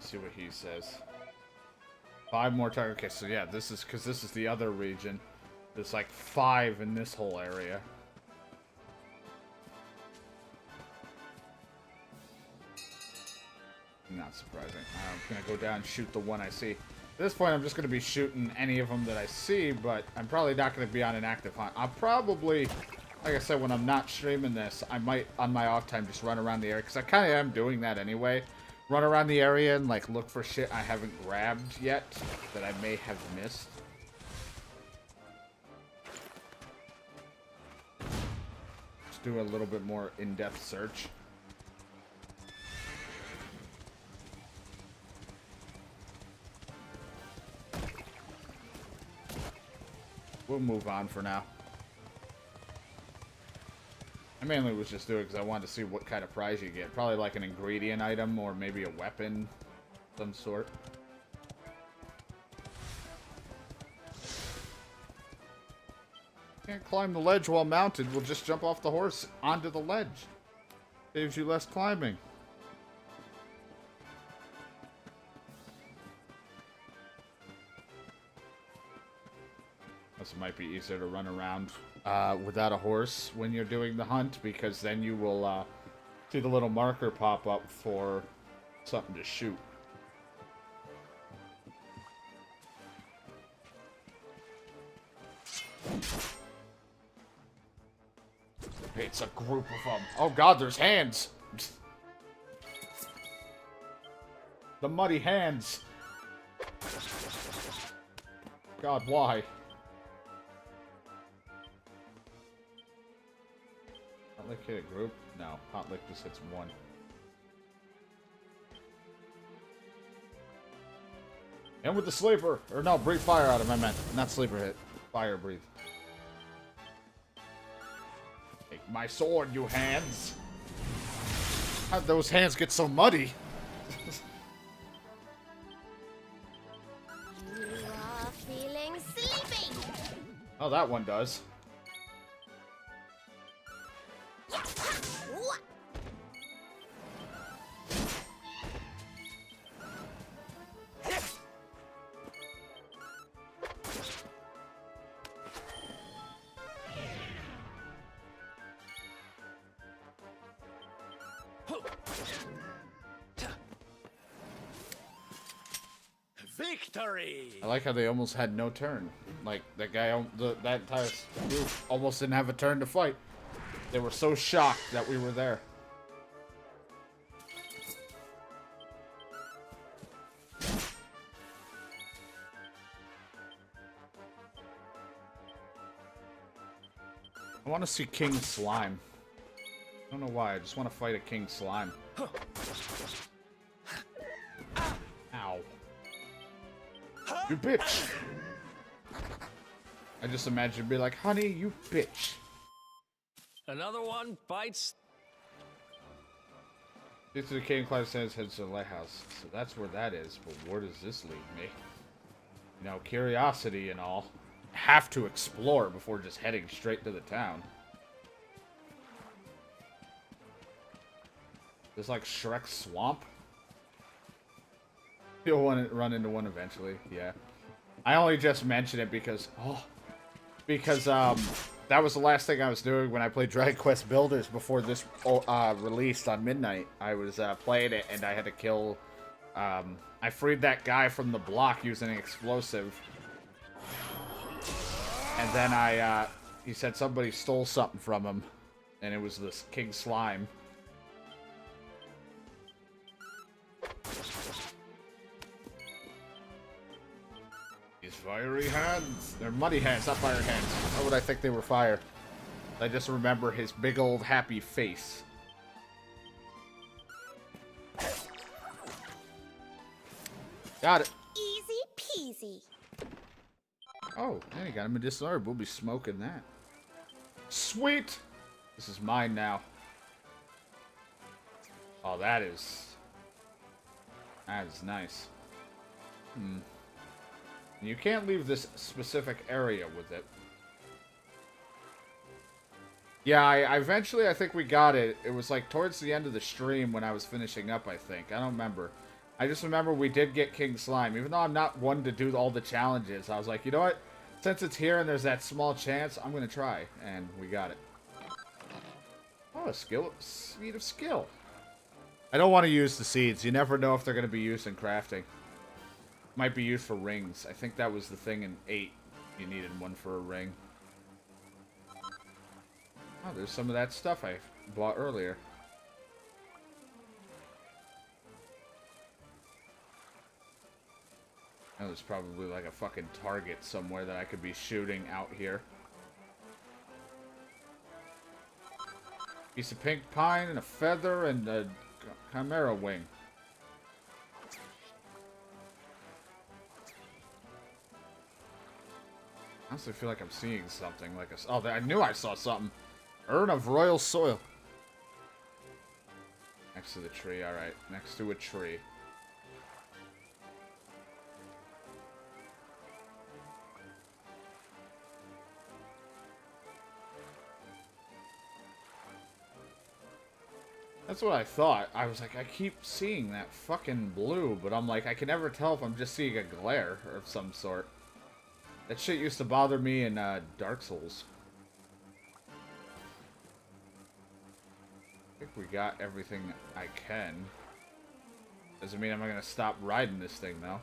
Let's see what he says. 5 more targets. Okay, so yeah, this is because this is the other region. There's like 5 in this whole area. Not surprising. I'm gonna go down and shoot the one I see. At this point, I'm just gonna be shooting any of them that I see, but I'm probably not gonna be on an active hunt. I'll probably, like I said, when I'm not streaming this, I might, on my off time, just run around the area, because I kind of am doing that anyway. Run around the area and, like, look for shit I haven't grabbed yet that I may have missed. Just do a little bit more in-depth search. We'll move on for now. I mainly was just doing it because I wanted to see what kind of prize you get. Probably like an ingredient item or maybe a weapon of some sort. Can't climb the ledge while mounted. We'll just jump off the horse onto the ledge. Saves you less climbing. It might be easier to run around without a horse when you're doing the hunt, because then you will see the little marker pop up for something to shoot. It's a group of them. Oh god, there's hands! The muddy hands. God, why? Hot lick hit a group? No, hot lick just hits one. And with the sleeper! Or no, breathe fire out of him, I meant. Not sleeper hit. Fire breathe. Take my sword, you hands! How'd those hands get so muddy? You are feeling sleepy! Oh, that one does. Victory! I like how they almost had no turn. Like, that guy, that entire group almost didn't have a turn to fight. They were so shocked that we were there. I want to see King Slime. I don't know why, I just want to fight a King Slime. Ow. You bitch! I just imagine it'd be like, honey, you bitch. Another one bites. Gets to the cave, Clive says, heads to the lighthouse. So that's where that is, but where does this lead me? You know, curiosity and all. Have to explore before just heading straight to the town. There's like Shrek's swamp. You'll want to run into one eventually, yeah. I only just mentioned it because, that was the last thing I was doing when I played Dragon Quest Builders before this released on midnight. I was playing it and I had to kill, I freed that guy from the block using an explosive. And then he said somebody stole something from him, and it was this King Slime. These fiery hands. They're muddy hands, not fire hands. Why would I think they were fire? I just remember his big old happy face. Got it. Easy peasy. Oh, hey, got a medicinal herb. We'll be smoking that. Sweet! This is mine now. Oh, that is nice. You can't leave this specific area with it. Yeah, I eventually, I think we got it. It was like towards the end of the stream when I was finishing up, I think. I don't remember. I just remember we did get King Slime. Even though I'm not one to do all the challenges, I was like, you know what? Since it's here and there's that small chance, I'm going to try. And we got it. Oh, a seed of skill. I don't want to use the seeds. You never know if they're going to be used in crafting. Might be used for rings. I think that was the thing in 8. You needed one for a ring. Oh, there's some of that stuff I bought earlier. Oh, there's probably like a fucking target somewhere that I could be shooting out here. Piece of pink pine and a feather and a chimera wing. I honestly feel like I'm seeing something like a... Oh, I knew I saw something. Urn of royal soil. Next to the tree, alright. Next to a tree. That's what I thought. I was like, I keep seeing that fucking blue, but I'm like, I can never tell if I'm just seeing a glare of some sort. That shit used to bother me in Dark Souls. I think we got everything I can. Doesn't mean I'm not gonna stop riding this thing, though.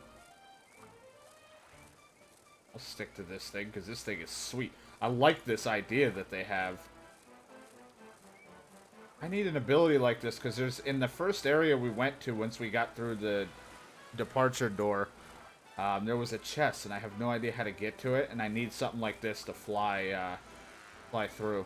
I'll stick to this thing, because this thing is sweet. I like this idea that they have. I need an ability like this, because there's... In the first area we went to, once we got through the departure door, there was a chest, and I have no idea how to get to it, and I need something like this to fly through.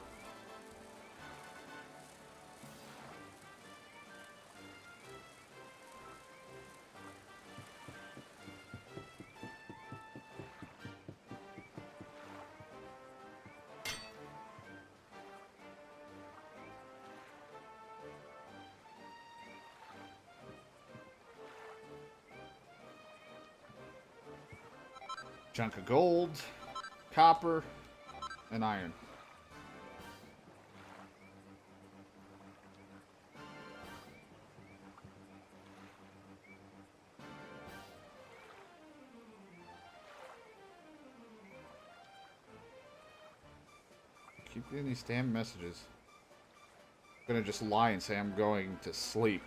Chunk of gold, copper, and iron. Keep getting these damn messages. I'm gonna just lie and say I'm going to sleep.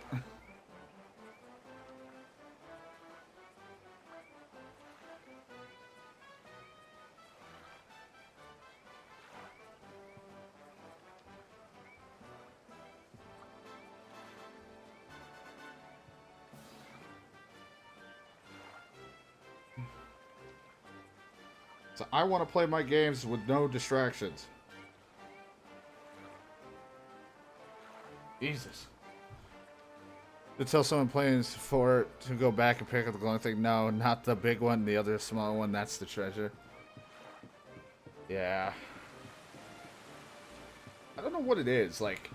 So I want to play my games with no distractions. Jesus. To tell someone playing for it to go back and pick up the glowing thing. No, not the big one. The other small one. That's the treasure. Yeah. I don't know what it is. Like,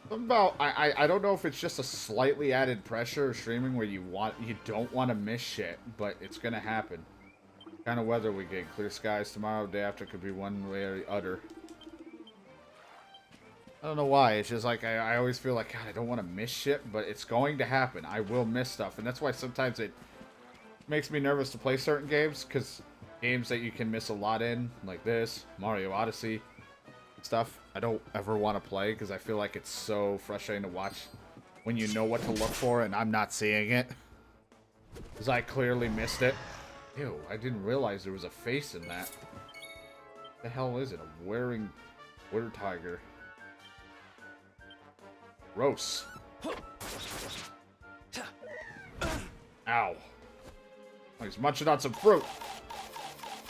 something about I don't know if it's just a slightly added pressure of streaming where you don't want to miss shit, but it's gonna happen. Kind of weather we get. Clear skies tomorrow. Day after could be one way or the other. I don't know why. It's just like I always feel like, God, I don't want to miss shit, but it's going to happen. I will miss stuff, and that's why sometimes it makes me nervous to play certain games, because games that you can miss a lot in, like this, Mario Odyssey, stuff, I don't ever want to play, because I feel like it's so frustrating to watch when you know what to look for, and I'm not seeing it. Because I clearly missed it. Ew, I didn't realize there was a face in that. What the hell is it? A wearing water tiger. Gross. Ow. Oh, he's munching on some fruit.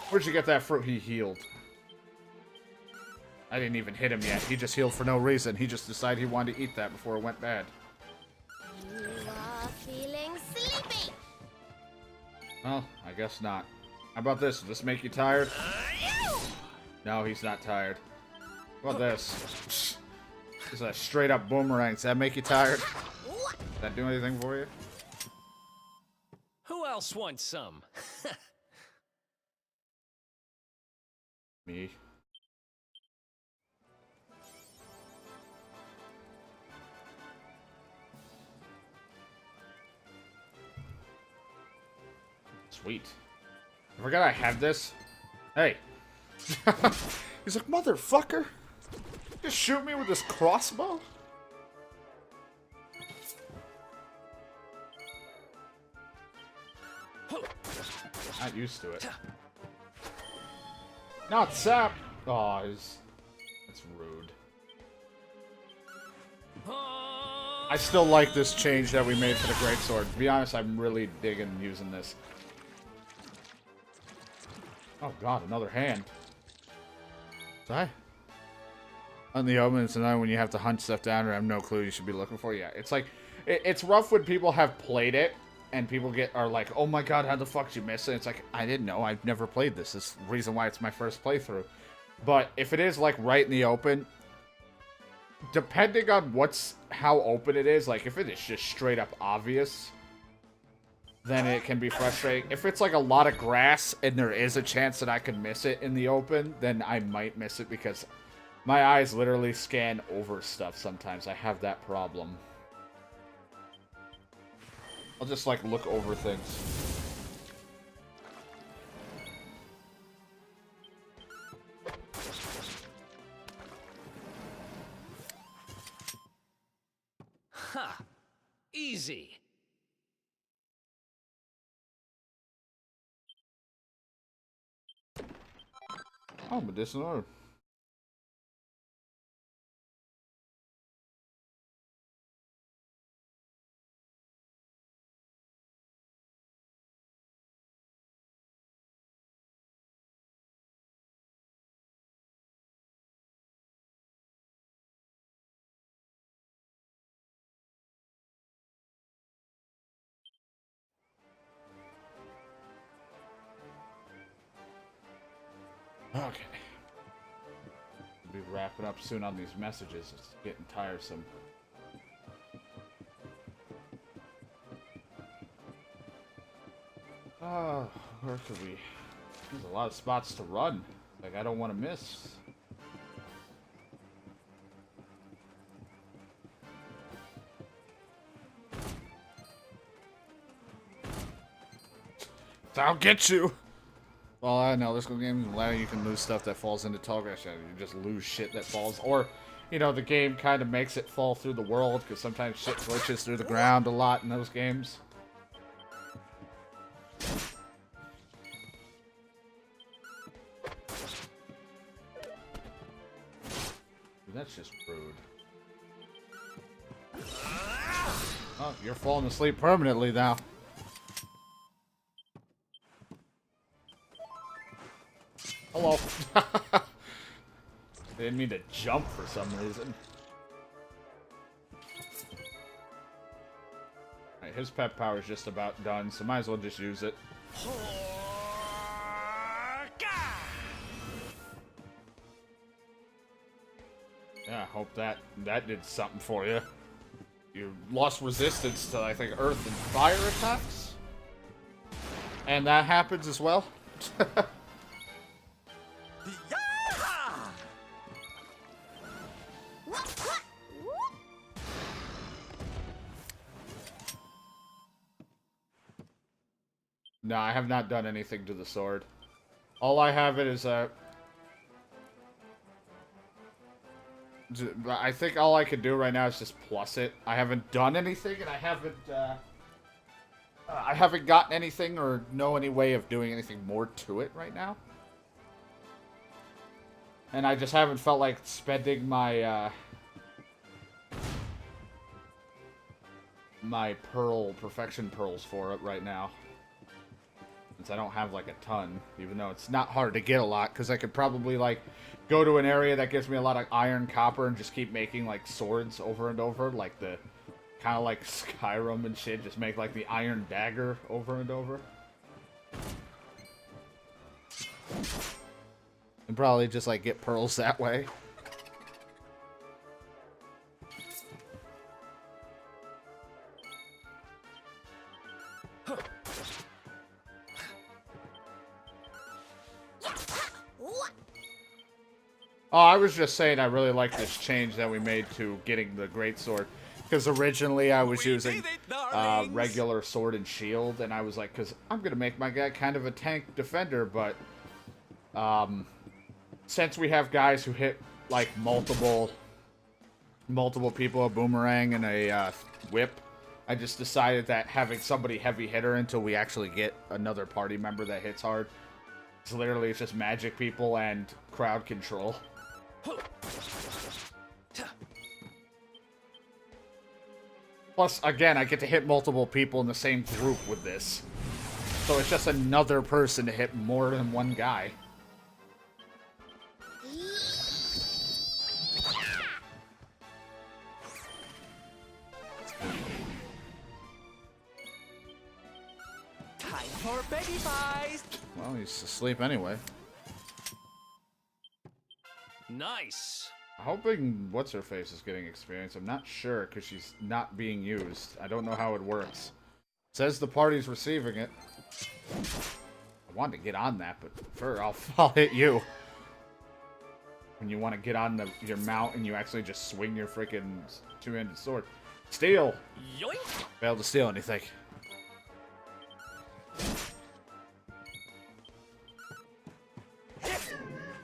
Where'd you get that fruit? He healed. I didn't even hit him yet. He just healed for no reason. He just decided he wanted to eat that before it went bad. You are feeling sleepy. Well, I guess not. How about this? Will this make you tired? No, he's not tired. How about this? This is a straight up boomerang. Does that make you tired? Does that do anything for you? Who else wants some? Me. sweet. I forgot I have this. Hey. He's like, motherfucker. Just shoot me with this crossbow? Not used to it. Not sap. Oh, that's rude. I still like this change that we made for the greatsword. To be honest, I'm really digging using this. Oh god, another hand. Die. On the omens, and then when you have to hunt stuff down or have no clue you should be looking for. Yeah, it's like it's rough when people have played it and people are like, oh my god, how the fuck did you miss it? It's like, I didn't know. I've never played this. This is the reason why it's my first playthrough. But if it is like right in the open, depending on how open it is, like if it is just straight up obvious, then it can be frustrating. If it's like a lot of grass and there is a chance that I could miss it in the open, then I might miss it because my eyes literally scan over stuff sometimes. I have that problem. I'll just like look over things. Ha! Easy. Oh, medicinal herb. Okay. We'll be wrapping up soon on these messages. It's getting tiresome. Oh, where could we? There's a lot of spots to run. Like, I don't want to miss. I'll get you! Well, I know, this game you can lose stuff that falls into tall grass. You just lose shit that falls. Or, you know, the game kind of makes it fall through the world, because sometimes shit glitches through the ground a lot in those games. That's just rude. Oh, you're falling asleep permanently now. Hello. Didn't mean to jump for some reason. Alright, his pet power is just about done, so might as well just use it. Yeah, I hope that did something for you. You lost resistance to, I think, earth and fire attacks? And that happens as well? No, I have not done anything to the sword. All I have it is I think all I can do right now is just plus it. I haven't done anything, and I haven't gotten anything or know any way of doing anything more to it right now. And I just haven't felt like spending my my perfection pearls for it right now. Since I don't have like a ton, even though it's not hard to get a lot, because I could probably like go to an area that gives me a lot of iron, copper, and just keep making like swords over and over, like the kind of like Skyrim and shit. Just make like the iron dagger over and over, and probably just like get pearls that way. Oh, I was just saying I really like this change that we made to getting the greatsword. Because originally I was using darlings. regular sword and shield, and I was like, because I'm gonna make my guy kind of a tank defender, but since we have guys who hit like multiple people, a boomerang and a whip, I just decided that having somebody heavy hitter until we actually get another party member that hits hard. It's literally just magic people and crowd control. Plus, again, I get to hit multiple people in the same group with this. So it's just another person to hit more than one guy. Time for baby pies. Well, he's asleep anyway. Nice. Hoping what's-her-face is getting experience. I'm not sure, because she's not being used. I don't know how it works. It says the party's receiving it. I wanted to get on that, but for I'll hit you. When you want to get on your mount and you actually just swing your freaking two-handed sword. Steal! Yoink. Failed to steal anything.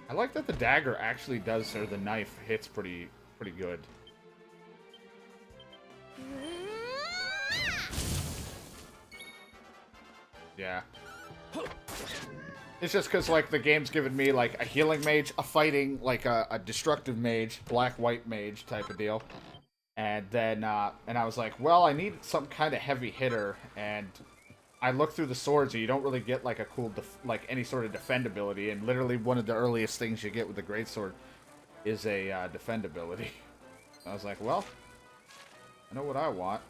I like that the dagger actually does, or the knife hits pretty good. Yeah. It's just because, like, the game's given me, like, a healing mage, a fighting, like, a destructive mage, black-white mage type of deal. And then, and I was like, well, I need some kind of heavy hitter, and I looked through the swords, and you don't really get, like, a cool, like, any sort of defendability, and literally one of the earliest things you get with the greatsword is a defendability. I was like, well, I know what I want.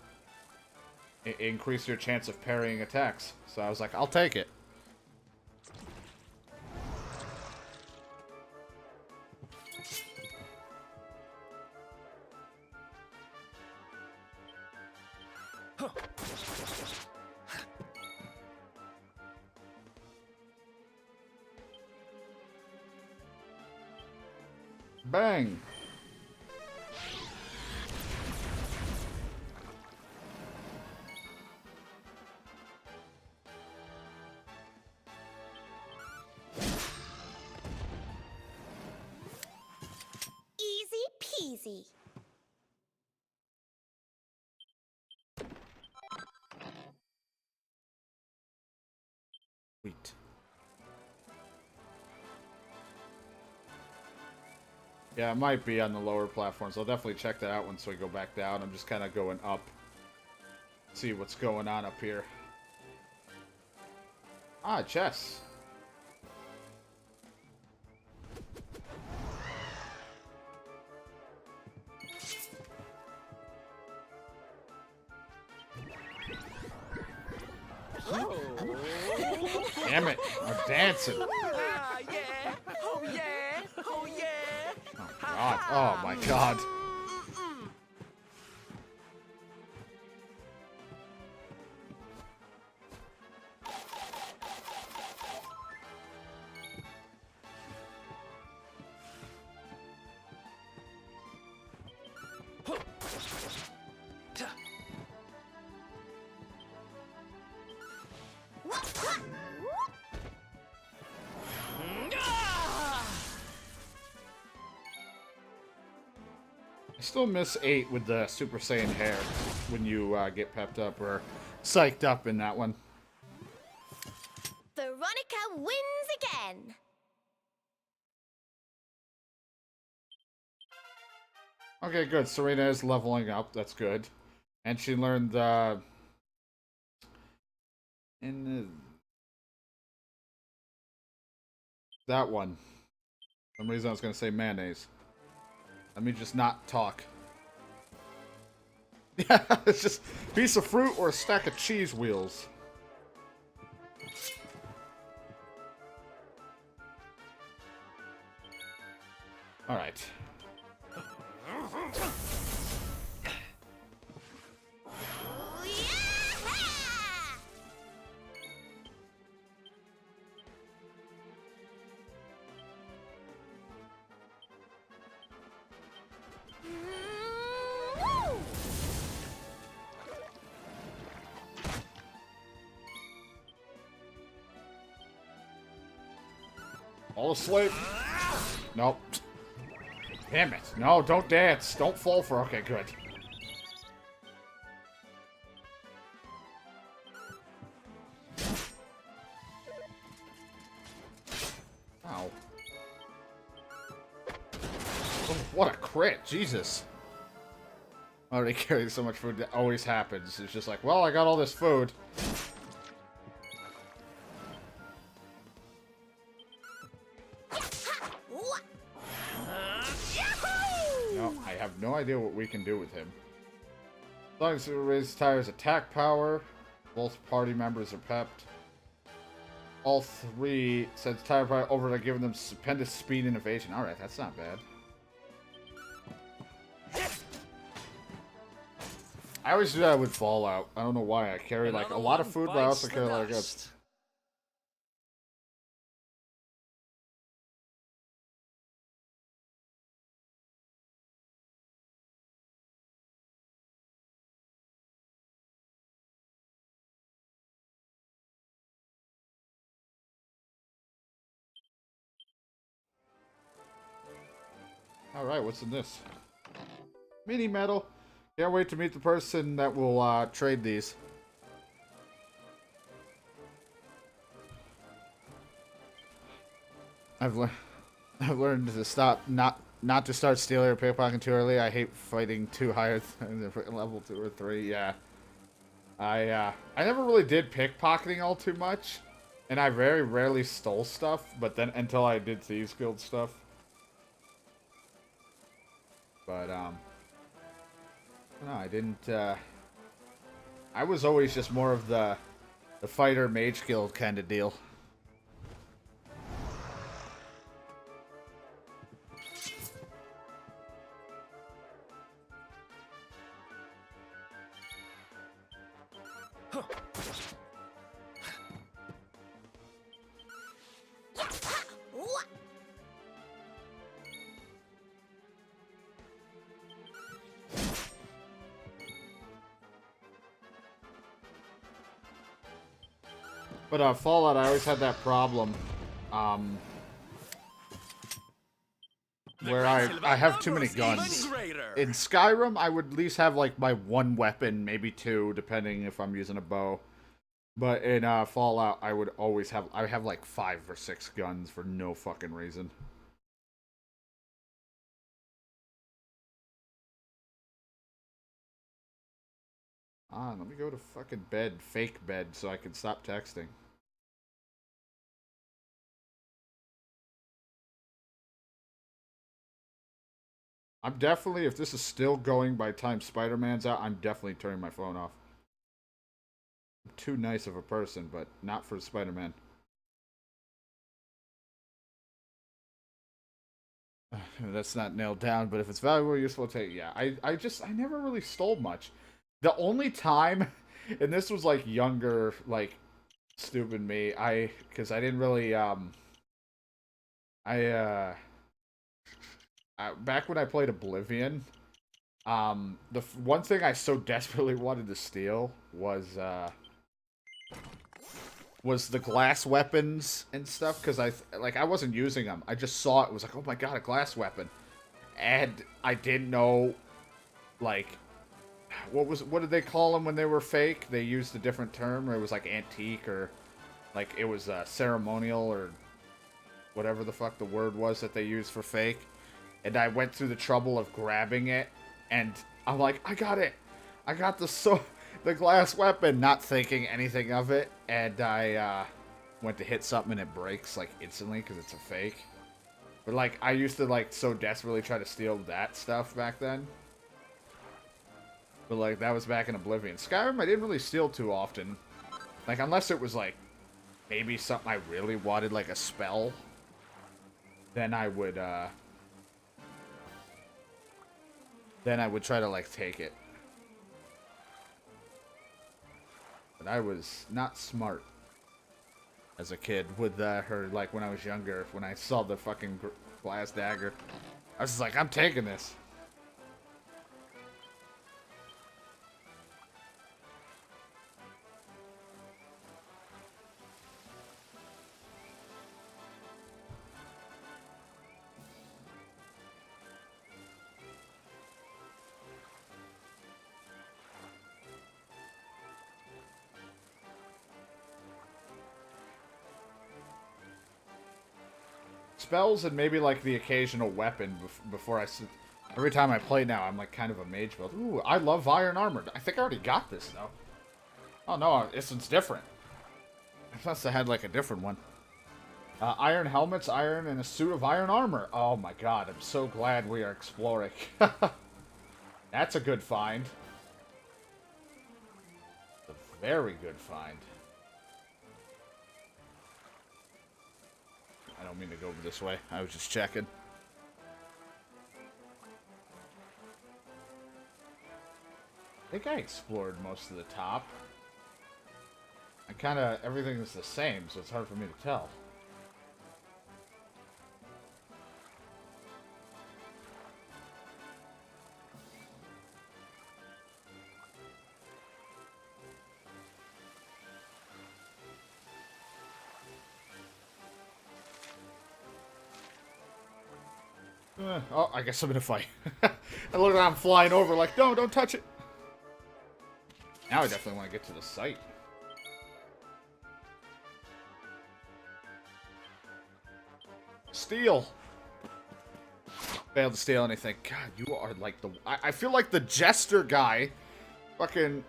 Increase your chance of parrying attacks. So I was like, I'll take it. Bang! Easy peasy. Sweet. Yeah, it might be on the lower platforms. I'll definitely check that out once we go back down. I'm just kind of going up. See what's going on up here. Ah, chess. Damn it, I'm dancing. Ah, yeah. Oh, yeah. Oh, yeah. Oh, God. Oh, my God. I still miss 8 with the Super Saiyan hair when you get pepped up or psyched up in that one. Veronica wins again. Okay, good. Serena is leveling up. That's good. And she learned that one. For some reason I was going to say mayonnaise. Let me just not talk. Yeah, it's just a piece of fruit or a stack of cheese wheels. Alright. All asleep. Nope. Damn it. No, don't dance. Don't fall for... Okay, good. Ow. Oh, what a crit. Jesus. Already carrying so much food. That always happens. It's just like, well, I got all this food. No, I have no idea what we can do with him. As long as it raises Tyre's attack power, both party members are pepped. All three sends Tyre power over to giving them stupendous speed and evasion. Alright, that's not bad. I always do that with Fallout. I don't know why. I carry like a lot of food, but I also carry a lot of goods. Alright, what's in this? Mini medal. Can't wait to meet the person that will trade these. I've learned to stop not to start stealing or pickpocketing too early. I hate fighting too high than level 2 or 3. Yeah. I never really did pickpocketing all too much, and I very rarely stole stuff, but then until I did Thieves Guild stuff. But no, I didn't I was always just more of the fighter mage guild kind of deal. But Fallout, I always had that problem, where I have too many guns. In Skyrim, I would at least have like my one weapon, maybe two, depending if I'm using a bow. But in Fallout, I would always have like 5 or 6 guns for no fucking reason. Let me go to fucking bed, fake bed, so I can stop texting. I'm definitely, if this is still going by the time Spider-Man's out, I'm definitely turning my phone off. I'm too nice of a person, but not for Spider-Man. That's not nailed down, but if it's valuable or useful, take. Yeah, I never really stole much. The only time, and this was like younger, like stupid me, because I didn't really, back when I played Oblivion, the one thing I so desperately wanted to steal was the glass weapons and stuff, because I wasn't using them. I just saw it was like, oh my god, a glass weapon, and I didn't know, like, what did they call them when they were fake? They used a different term, or it was like antique, or like it was ceremonial, or whatever the fuck the word was that they used for fake. And I went through the trouble of grabbing it, and I'm like, I got it! I got the glass weapon, not thinking anything of it, and I went to hit something and it breaks, like, instantly, because it's a fake. But, like, I used to, like, so desperately try to steal that stuff back then. But, like, that was back in Oblivion. Skyrim, I didn't really steal too often. Like, unless it was, like, maybe something I really wanted, like a spell. Then I would try to, like, take it. But I was not smart as a kid with her, like, when I was younger, when I saw the fucking glass dagger. I was just like, I'm taking this. spells and maybe like the occasional weapon before I... Every time I play now, I'm like kind of a mage build. Ooh, I love iron armor. I think I already got this, though. Oh, no, this one's different. I must have had like a different one. Iron helmets, iron, and a suit of iron armor. Oh my god, I'm so glad we are exploring. That's a good find. A very good find. I don't mean to go this way. I was just checking. I think I explored most of the top. And kind of everything is the same, so it's hard for me to tell. Oh, I guess I'm in a fight. I look around flying over like, no, don't touch it. Now I definitely want to get to the site. Steal. Failed to steal anything. God, you are like the... I feel like the jester guy. Fucking...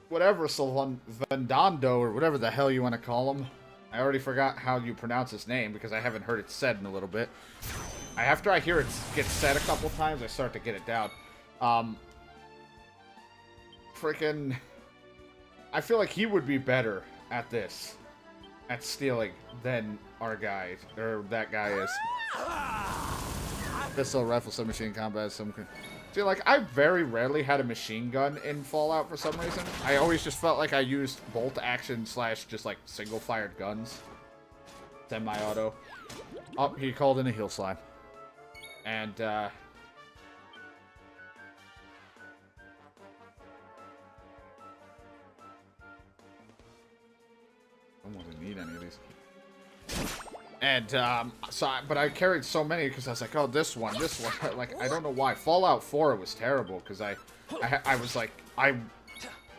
Whatever, Vendando, or whatever the hell you want to call him. I already forgot how you pronounce his name, because I haven't heard it said in a little bit. After I hear it get said a couple times, I start to get it down. Freaking... I feel like he would be better at this. At stealing than our guy, or that guy is. Pistol, rifle, submachine combat, some... See, like, I very rarely had a machine gun in Fallout for some reason. I always just felt like I used bolt action slash just, like, single-fired guns. Semi-auto. Oh, he called in a heal slime. And, I don't want to need any of these. And, but I carried so many because I was like, oh, this one. Like, I don't know why. Fallout 4 was terrible because I was like, I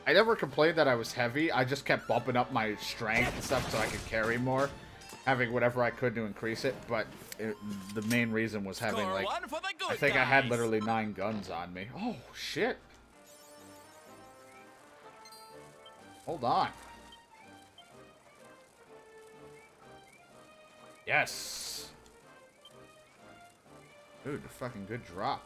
never complained that I was heavy. I just kept bumping up my strength and stuff so I could carry more. Having whatever I could to increase it, but the main reason was having, like, I think I had literally 9 guns on me. Oh, shit. Hold on. Yes. Dude, a fucking good drop.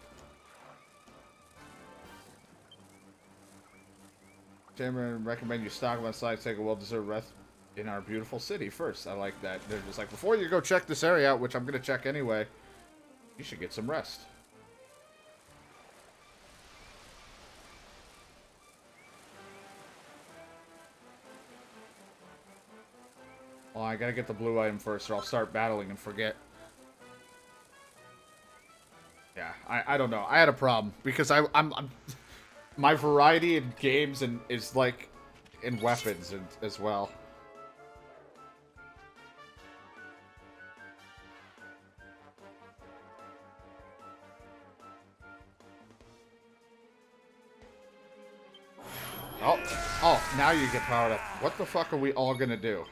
Chamberlain recommend you stock on side, take a well-deserved rest in our beautiful city first. I like that. They're just like, before you go check this area out, which I'm going to check anyway, you should get some rest. Well, I gotta get the blue item first, or I'll start battling and forget. Yeah, I don't know. I had a problem because I'm my variety in games and is like in weapons as well. Oh, now you get powered up. What the fuck are we all gonna do?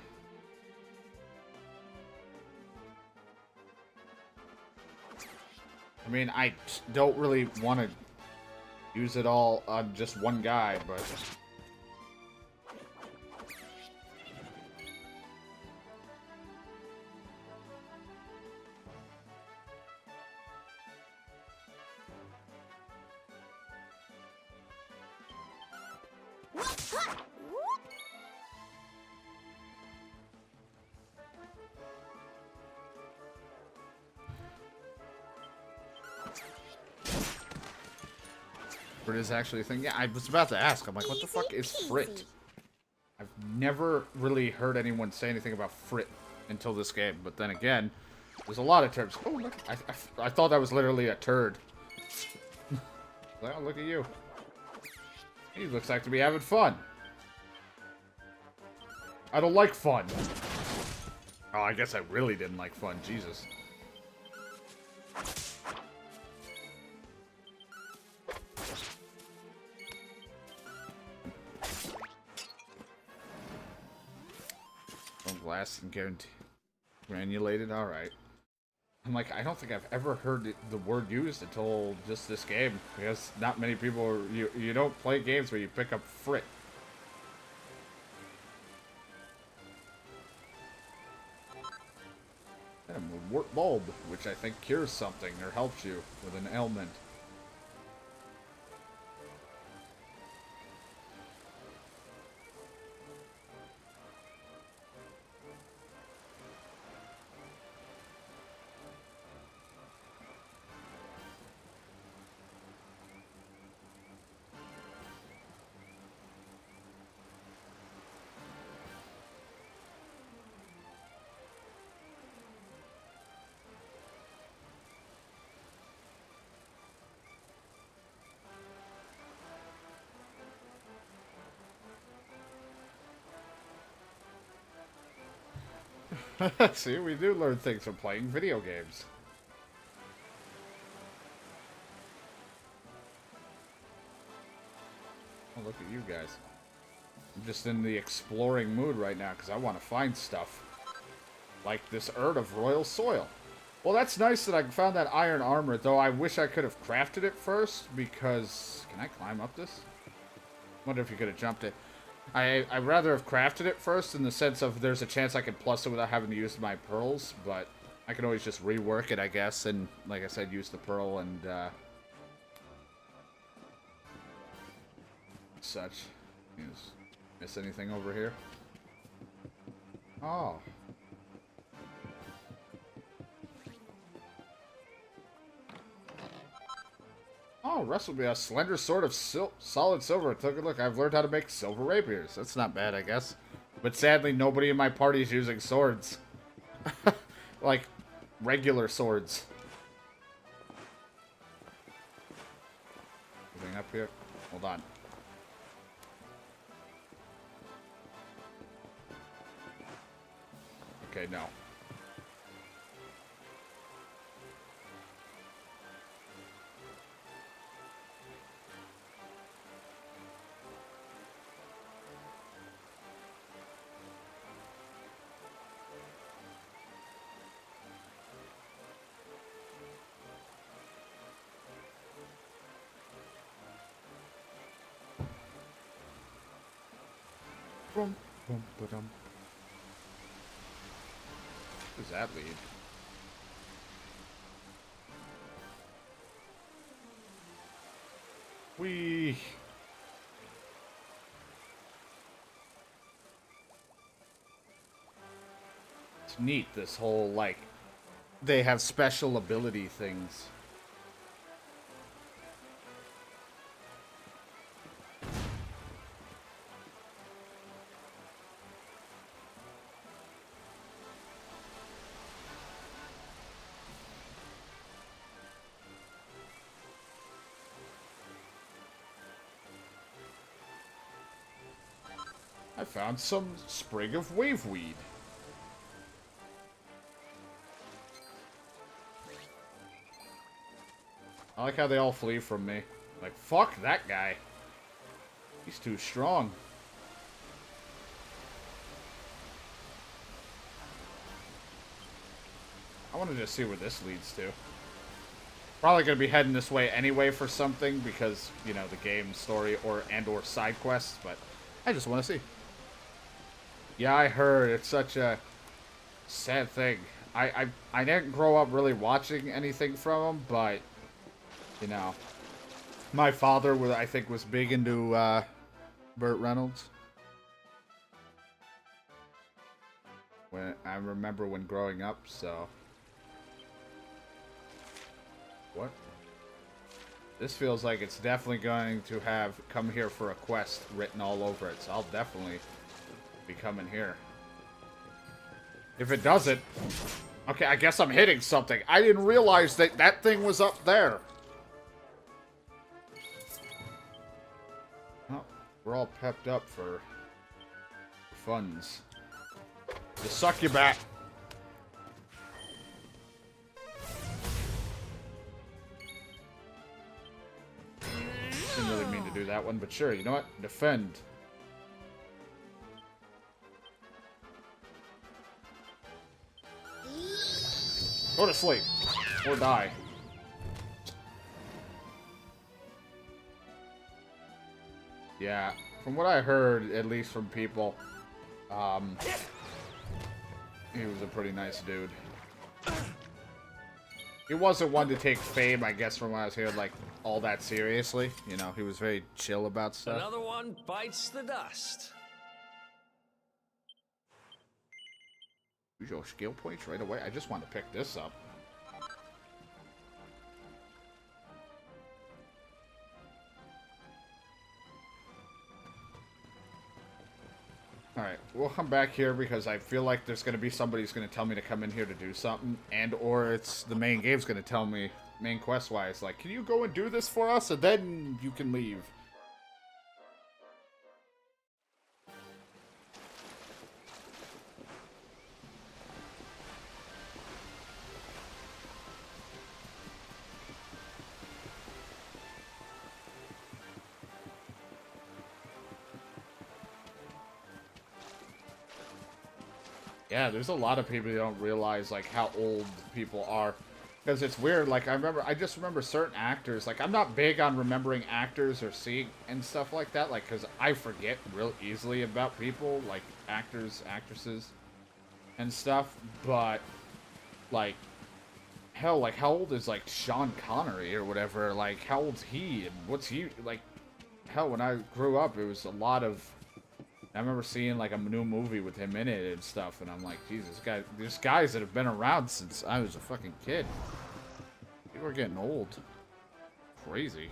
I mean, I don't really want to use it all on just one guy, but... Frit is actually a thing. Yeah, I was about to ask. I'm like, what the fuck is Frit? I've never really heard anyone say anything about Frit until this game. But then again, there's a lot of terms. Oh, look. I thought that was literally a turd. Well, look at you. He looks like to be having fun. I don't like fun. Oh, I guess I really didn't like fun. Jesus. Glass and granulated. All right. I'm like, I don't think I've ever heard the word used until just this game. Because not many people, you don't play games where you pick up frit. And a wart bulb, which I think cures something or helps you with an ailment. See, we do learn things from playing video games. Oh, look at you guys. I'm just in the exploring mood right now because I want to find stuff. Like this Urn of Royal Soil. Well, that's nice that I found that iron armor, though I wish I could have crafted it first because... Can I climb up this? Wonder if you could have jumped it. I'd rather have crafted it first in the sense of there's a chance I could plus it without having to use my pearls, but I can always just rework it, I guess, and like I said, use the pearl and such. Miss anything over here? Oh. Oh, wrestled me a slender sword of solid silver. Took a look. I've learned how to make silver rapiers. That's not bad, I guess. But sadly, nobody in my party is using swords. Like, regular swords. Anything up here? Hold on. Okay, no. Boom, boom, ba-dum. Where does that lead? Whee! It's neat, this whole, like, they have special ability things. I found some sprig of waveweed. I like how they all flee from me. Like, fuck that guy. He's too strong. I want to just see where this leads to. Probably going to be heading this way anyway for something because, you know, the game story or side quests, but I just want to see. Yeah, I heard. It's such a sad thing. I didn't grow up really watching anything from him, but, you know, my father, I think, was big into Burt Reynolds. I remember when growing up, so... What? This feels like it's definitely going to have come here for a quest written all over it, so I'll definitely be coming here. If it doesn't... Okay, I guess I'm hitting something. I didn't realize that that thing was up there. Oh, we're all pepped up for funds. The succubat. Didn't really mean to do that one, but sure, you know what? Defend. Go to sleep. Or die. Yeah, from what I heard, at least from people, he was a pretty nice dude. He wasn't one to take fame, I guess, from when I was here, like, all that seriously. You know, he was very chill about stuff. Another one bites the dust. Use your skill points right away. I just want to pick this up. Alright, we'll come back here because I feel like there's going to be somebody who's going to tell me to come in here to do something, and or it's the main game's going to tell me, main quest-wise, like, can you go and do this for us, and then you can leave. Yeah, there's a lot of people who don't realize, like, how old people are. Because it's weird, like, I just remember certain actors, like, I'm not big on remembering actors or seeing and stuff like that, like, because I forget real easily about people, like, actors, actresses, and stuff, but, like, hell, like, how old is, like, Sean Connery or whatever, like, how old's he, and what's he, like, hell, when I grew up, it was a lot of... I remember seeing, like, a new movie with him in it and stuff, and I'm like, Jesus, there's guys that have been around since I was a fucking kid. People are getting old. Crazy.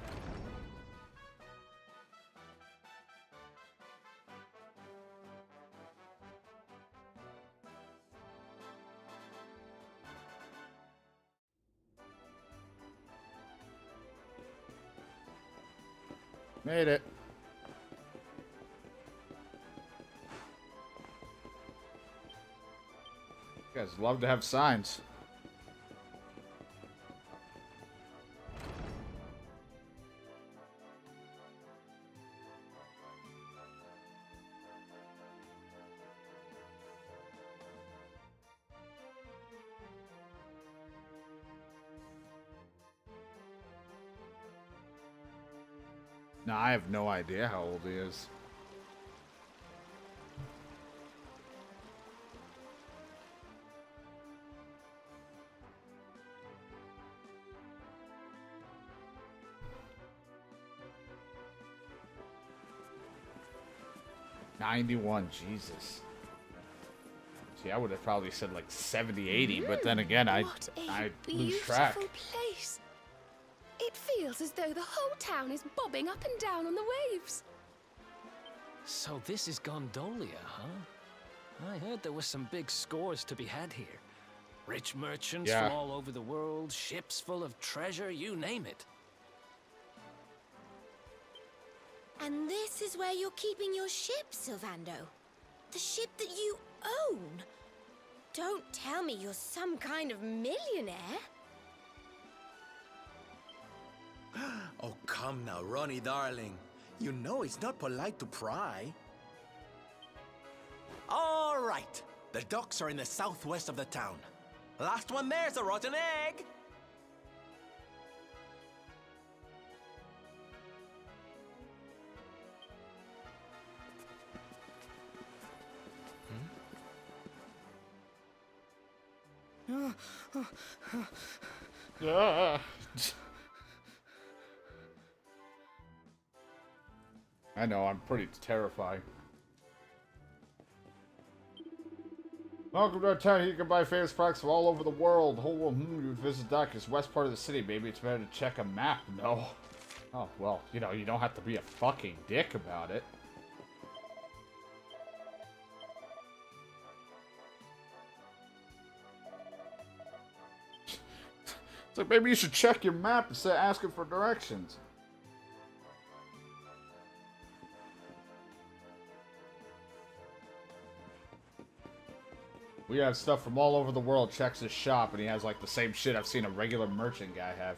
Made it. You guys love to have signs. No, I have no idea how old he is. $91, Jesus. See, I would have probably said like 70, 80, but then again, I lose track. Place. It feels as though the whole town is bobbing up and down on the waves. So this is Gondolia, huh? I heard there were some big scores to be had here. Rich merchants from all over the world, ships full of treasure, you name it. And this is where you're keeping your ship, Sylvando. The ship that you own. Don't tell me you're some kind of millionaire. Oh, come now, Ronnie, darling. You know it's not polite to pry. All right. The docks are in the southwest of the town. Last one there's a rotten egg. Yeah. I know, I'm pretty terrifying. Welcome to our town. You can buy famous products from all over the world. You would visit dock is west part of the city. Maybe it's better to check a map. No. Oh, well, you know, you don't have to be a fucking dick about it. It's like, maybe you should check your map instead of asking for directions. We have stuff from all over the world. Checks his shop, and he has like the same shit I've seen a regular merchant guy have.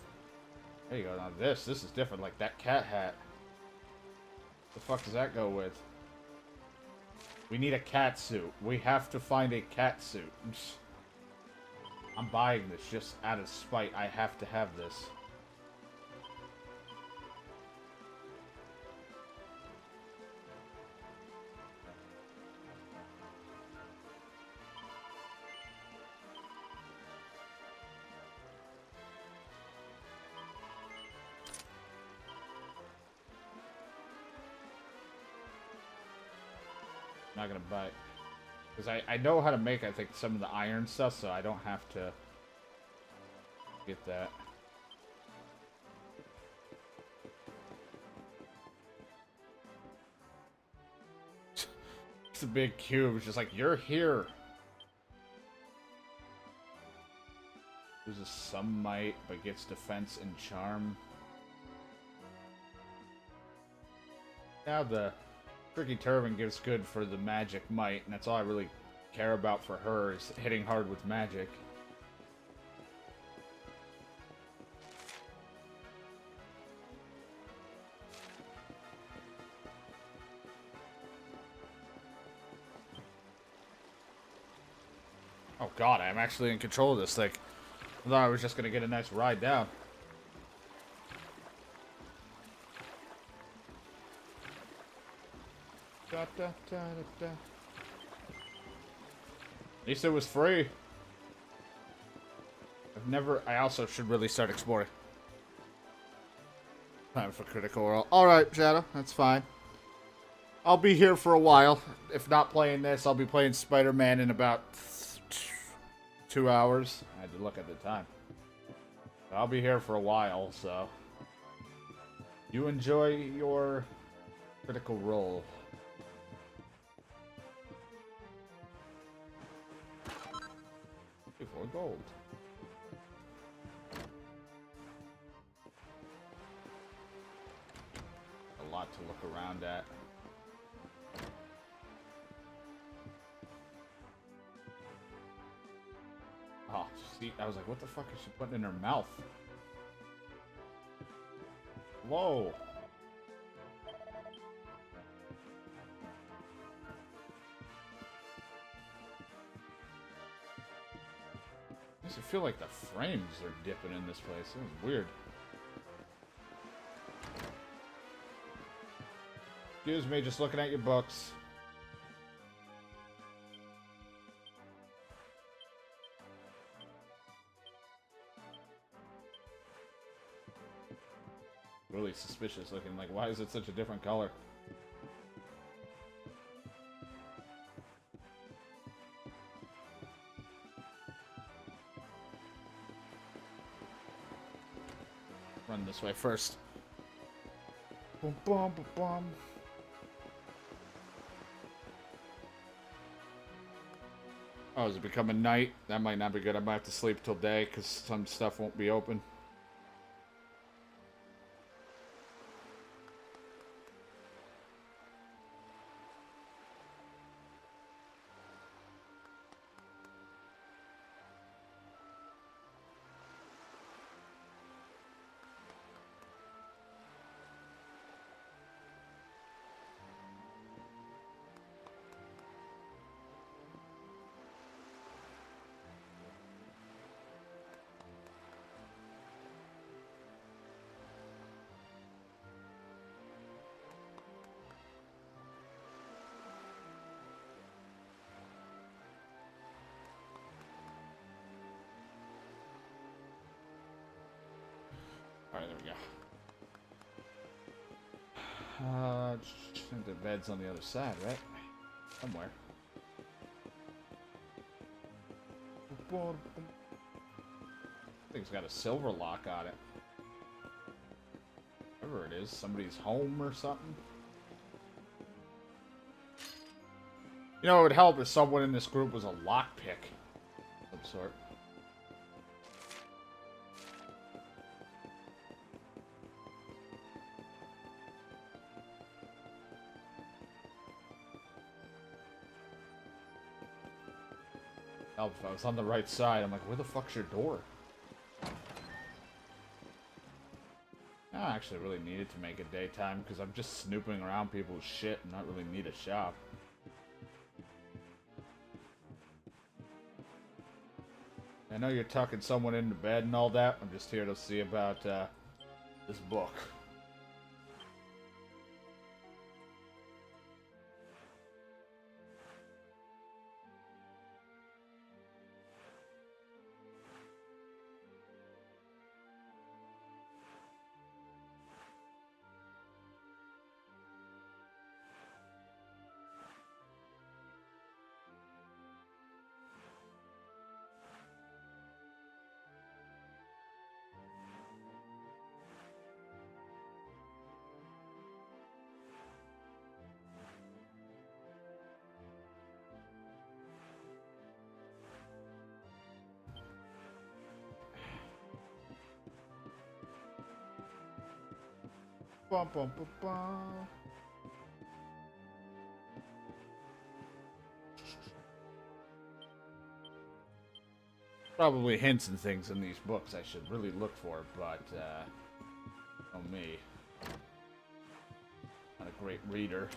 There you go. Now this is different. Like that cat hat. The fuck does that go with? We need a cat suit. We have to find a cat suit. I'm buying this just out of spite. I have to have this. Not gonna buy it. Because I know how to make, I think, some of the iron stuff, so I don't have to get that. It's a big cube. It's just like, you're here. Loses some might, but gets defense and charm. Now the Tricky Turban gives good for the magic might, and that's all I really care about for her, is hitting hard with magic. Oh god, I'm actually in control of this thing. I thought I was just gonna get a nice ride down. Da, da, da, da, da. At least it was free. I also should really start exploring. Time for Critical Role. Alright, Shadow, that's fine. I'll be here for a while. If not playing this, I'll be playing Spider-Man in about 2 hours. I had to look at the time. I'll be here for a while, so you enjoy your Critical Role. 4 gold. A lot to look around at. Oh, see, I was like, what the fuck is she putting in her mouth? Whoa. I feel like the frames are dipping in this place. It was weird. Excuse me, just looking at your books. Really suspicious looking. Like, why is it such a different color? Run this way first. Boom, boom, boom, boom. Oh, is it becoming night? That might not be good. I might have to sleep till day because some stuff won't be open. Alright, there we go. The bed's on the other side, right? Somewhere. Thing's got a silver lock on it. Whatever it is, somebody's home or something. You know, it would help if someone in this group was a lockpick of some sort. Help if I was on the right side. I'm like, where the fuck's your door? I actually really needed to make it daytime because I'm just snooping around people's shit and not really need a shop. I know you're tucking someone into bed and all that. I'm just here to see about this book. Bum, bum, bum, bum. Probably hints and things in these books I should really look for, but, oh me. Not a great reader.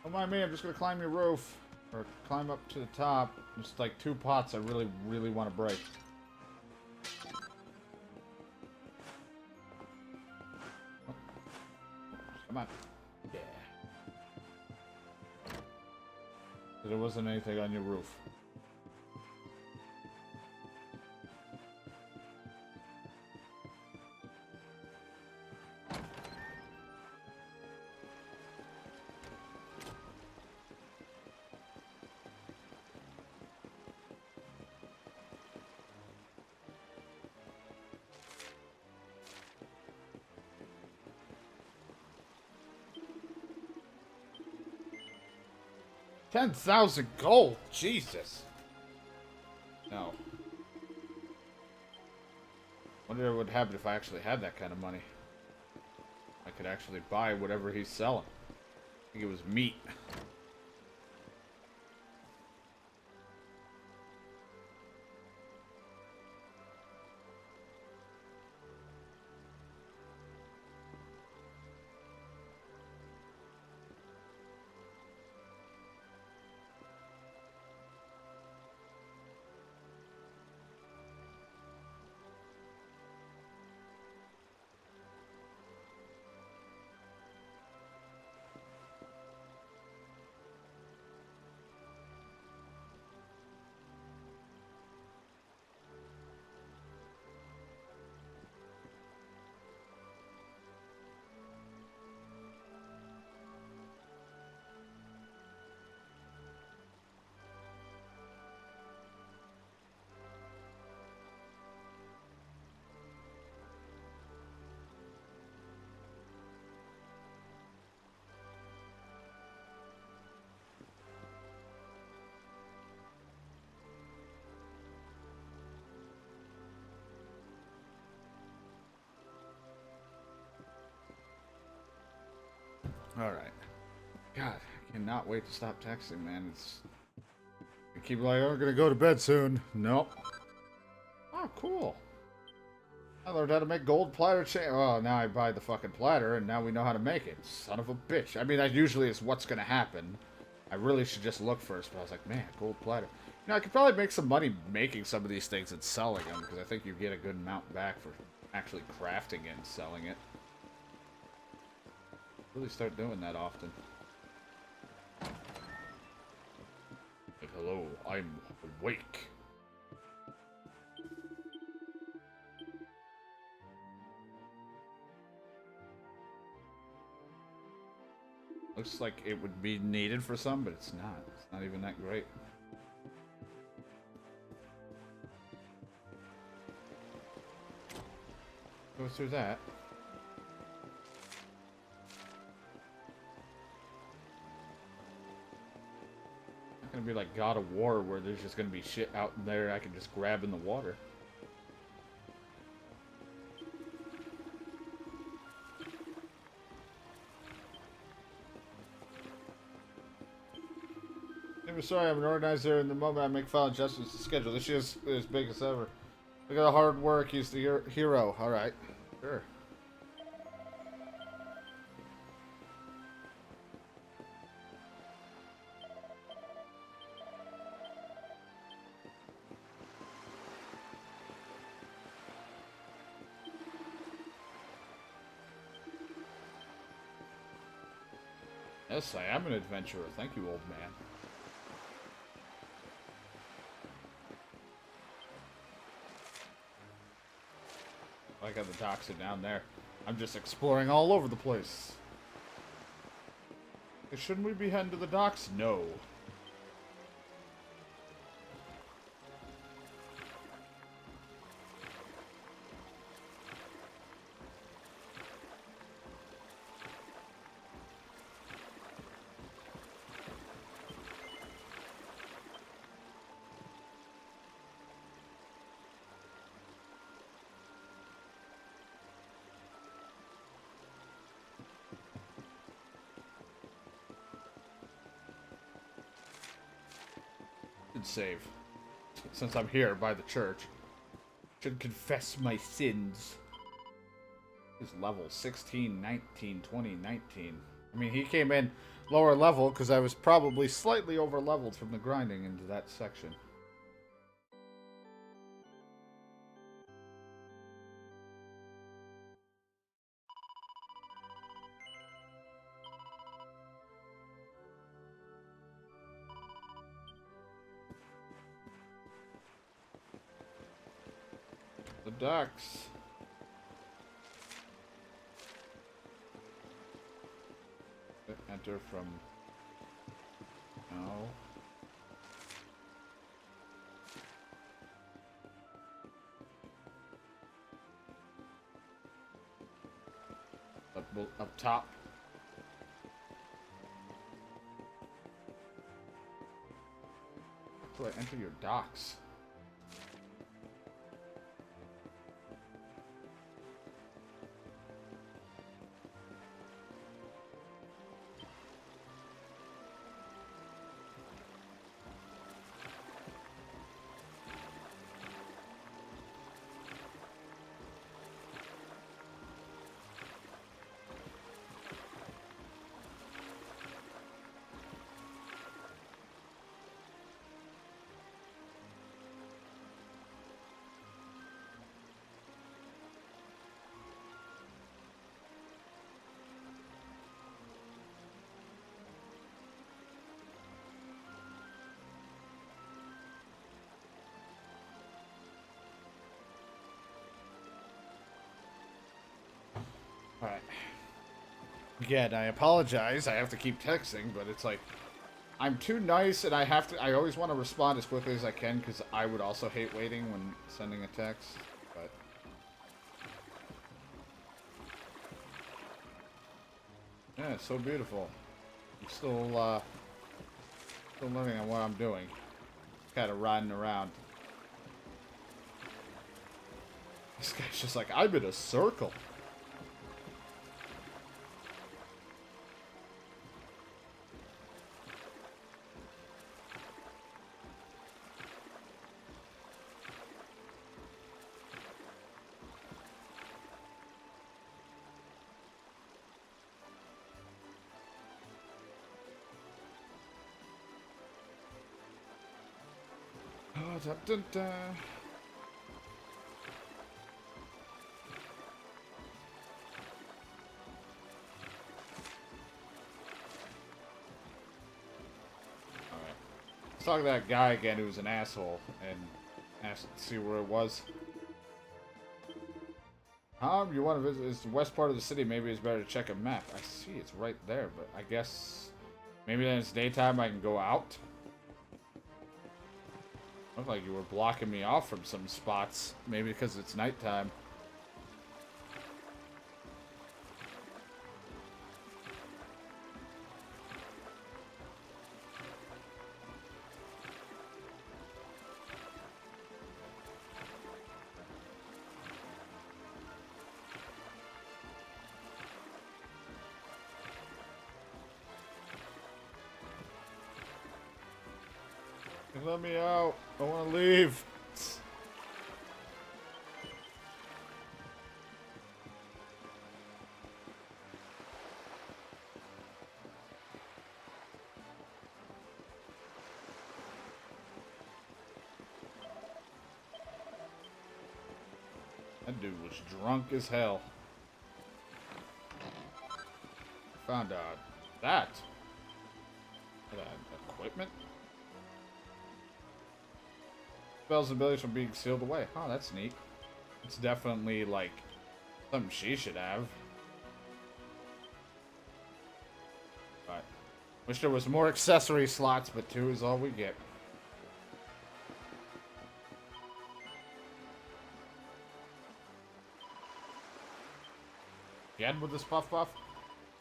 Don't mind me, I'm just gonna climb your roof. Or climb up to the top. Just like 2 pots I really, really want to break. Oh. Come on. Yeah. There wasn't anything on your roof. $10,000 gold? Jesus. No. Wonder what would happen if I actually had that kind of money. I could actually buy whatever he's selling. I think it was meat. Alright. God, I cannot wait to stop texting, man. I keep like, oh, I'm gonna go to bed soon. Nope. Oh, cool. I learned how to make gold platter chain. Oh, now I buy the fucking platter, and now we know how to make it. Son of a bitch. I mean, that usually is what's gonna happen. I really should just look first, but I was like, man, gold platter. You know, I could probably make some money making some of these things and selling them, because I think you get a good amount back for actually crafting it and selling it. Really start doing that often. Like, hello, I'm awake. Looks like it would be needed for some, but it's not. It's not even that great. Go through that. It's gonna be like God of War, where there's just gonna be shit out in there I can just grab in the water. I'm sorry, I'm an organizer. In the moment I make final adjustments to the schedule. This is as big as ever. Look at the hard work. He's the hero. All right, sure. Yes, I am an adventurer. Thank you, old man. I got the docks are down there. I'm just exploring all over the place. Shouldn't we be heading to the docks? No. Save. Since I'm here by the church. Should confess my sins. His level 16, 19, 20, 19. I mean, he came in lower level because I was probably slightly over leveled from the grinding into that section. The ducks. Enter from... No. Up top. How do I enter your docks? Alright. Again, I apologize. I have to keep texting, but it's like I'm too nice and I always want to respond as quickly as I can because I would also hate waiting when sending a text, but yeah, it's so beautiful. I'm still learning on what I'm doing. Kind of riding around. This guy's just like, I'm in a circle. Oh, dun, dun, dun. Let's talk to that guy again who was an asshole and asked to see where it was. You want to visit? It's the west part of the city. Maybe it's better to check a map. I see it's right there, but I guess maybe then it's daytime I can go out. Looked like you were blocking me off from some spots. Maybe because it's nighttime. Let me out. I want to leave. That dude was drunk as hell. Found out that Equipment? Spells and abilities from being sealed away. Oh, that's neat. It's definitely, like, something she should have. But, wish there was more accessory slots, but 2 is all we get. Again with this puff puff?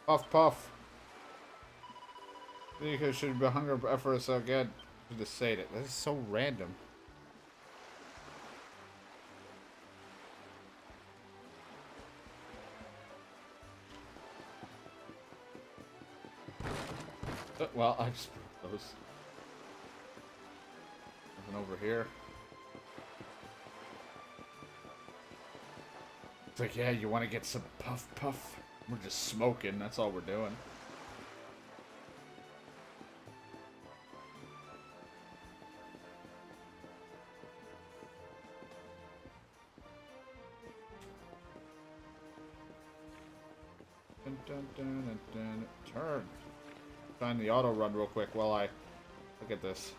Puff puff. I think I should be hunger for us again. Should just say it. This is so random. Well, I just put those. Nothing over here. It's like, yeah, you want to get some puff puff? We're just smoking, that's all we're doing. Dun, dun, dun, dun, dun. Turn. Find the auto run real quick while I look at this.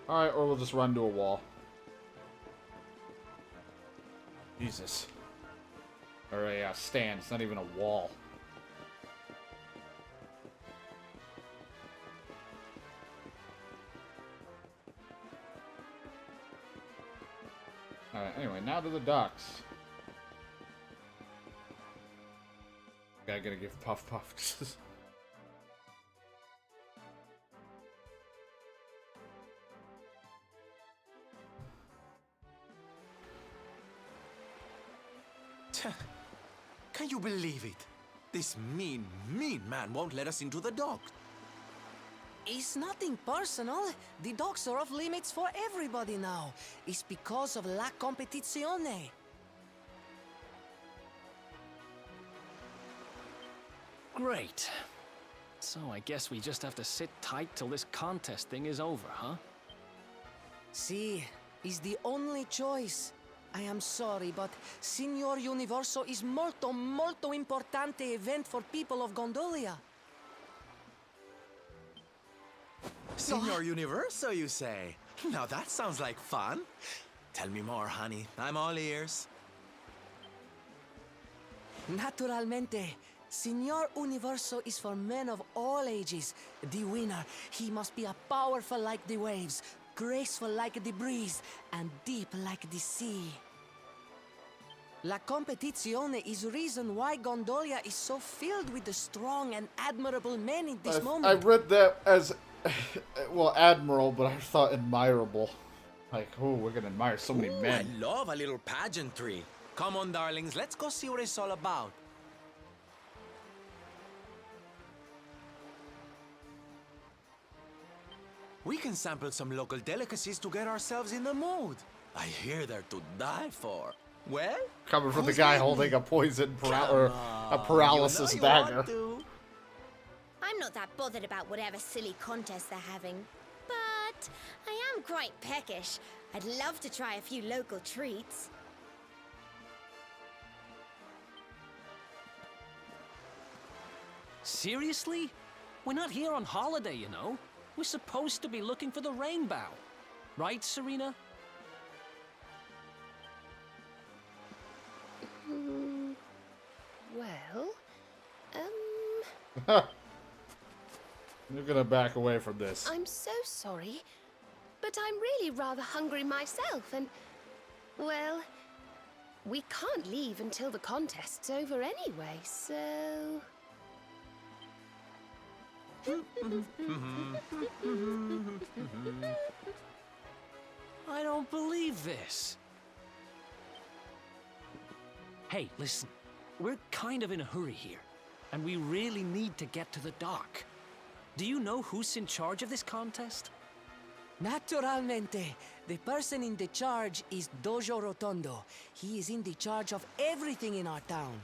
Alright, or we'll just run to a wall. Jesus. Or a stand, it's not even a wall. Alright, anyway, now to the docks. Guy gonna give puff puff. Can you believe it? This mean man won't let us into the dock. It's nothing personal. The docks are off limits for everybody now. It's because of la competizione. Great. So I guess we just have to sit tight till this contest thing is over, huh? See, it's the only choice. I am sorry, but Signor Universo is molto importante event for people of Gondolia. Signor Universo, you say? Now that sounds like fun. Tell me more, honey. I'm all ears. Naturalmente. Signor Universo is for men of all ages. The winner, he must be powerful like the waves, graceful like the breeze, and deep like the sea. La competizione is the reason why Gondolia is so filled with the strong and admirable men in this moment. I read that as, well, admiral, but I thought admirable. Like, oh, we're gonna admire so many men. I love a little pageantry. Come on, darlings, let's go see what it's all about. We can sample some local delicacies to get ourselves in the mood. I hear they're to die for. Well, Coming from the guy holding a poison or a paralysis dagger. I'm not that bothered about whatever silly contest they're having. But I am quite peckish. I'd love to try a few local treats. Seriously? We're not here on holiday, you know. We're supposed to be looking for the rainbow. Right, Serena? Well, You're gonna back away from this. I'm so sorry, but I'm really rather hungry myself, and, well, we can't leave until the contest's over anyway, so... I don't believe this. Hey, listen. We're kind of in a hurry here, and we really need to get to the dock. Do you know who's in charge of this contest? Naturalmente. The person in the charge is Dojo Rotondo. He is in the charge of everything in our town.